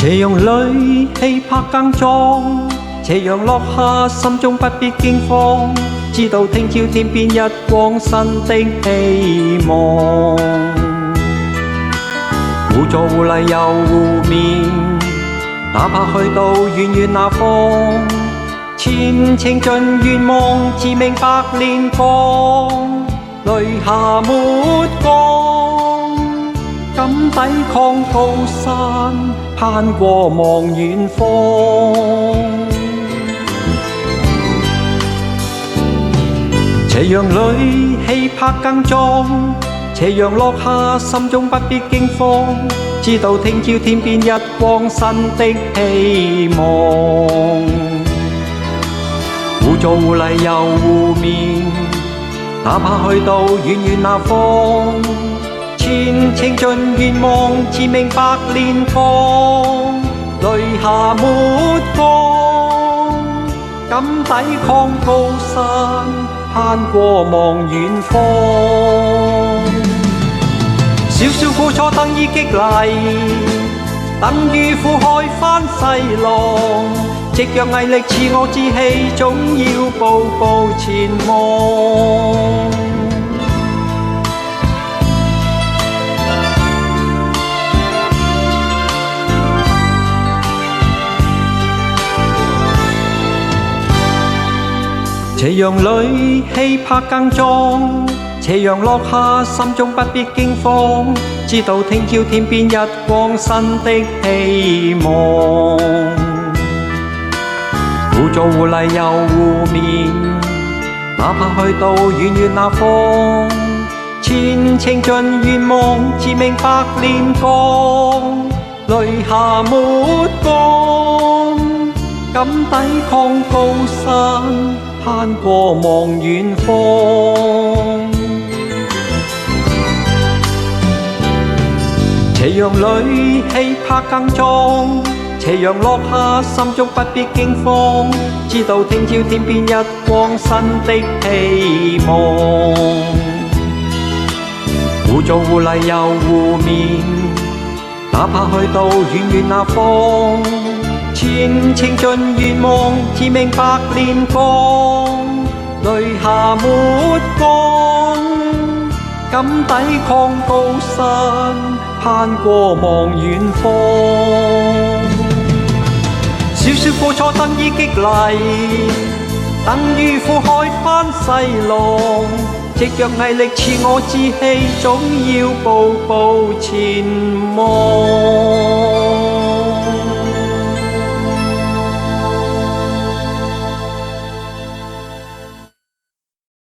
斜陽裏氣魄更壯，斜陽落下心中不必驚慌，知道聽朝天邊日光新的希望。互助互勵又互勉，哪怕去到遠遠那方，前程盡願望，自命百煉鋼，淚下抹乾，敢抵抗高山，攀過望遠方。斜陽裏氣魄更壯，斜陽落下心中不必驚慌，知道聽朝天邊日光新的希望。互助互勵又互勉，哪怕去到遠遠那方，前程盡願望，自命百煉鋼，淚下抹乾，敢抵抗高山，攀過望遠方。少少苦楚等於激勵，等於苦海翻細浪，夕陽毅力賜我志氣，總要步步前望。斜陽裏氣魄更壯，斜陽落下心中不必驚慌，知道聽朝天邊日光新的希望。互助互勵又互勉，哪怕去到遠遠那方，前程盡願望，自命百煉鋼，淚下抹乾，敢抵抗高山，攀過望遠方。斜陽裏氣魄更壯，斜陽落下心中不必驚慌，知道聽朝天邊日光新的希望。互助互勵又互勉，哪怕去到遠遠那方，前程盡願望，自命百煉鋼，淚下抹乾，敢抵抗高山，攀過望遠方。少少苦楚等於激勵，等於苦海翻細浪，夕陽毅力賜我志氣，總要步步前